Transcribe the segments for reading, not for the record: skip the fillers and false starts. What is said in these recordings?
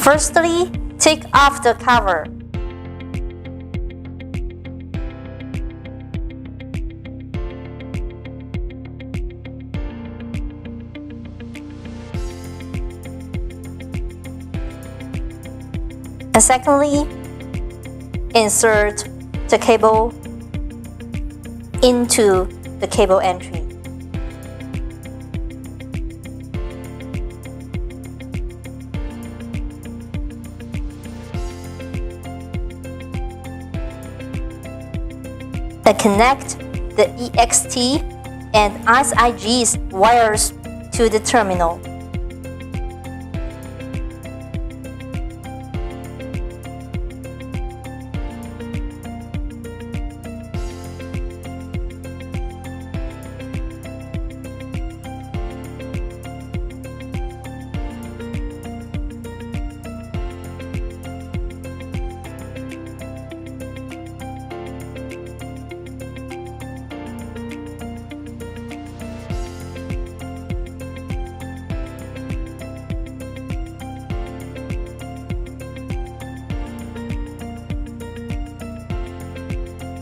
Firstly, take off the cover. And secondly, insert the cable into the cable entry. Then connect the EXT and SIG's wires to the terminal.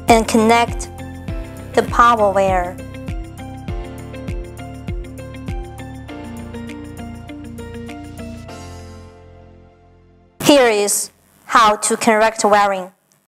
And connect the power wire. Here is how to correct wiring.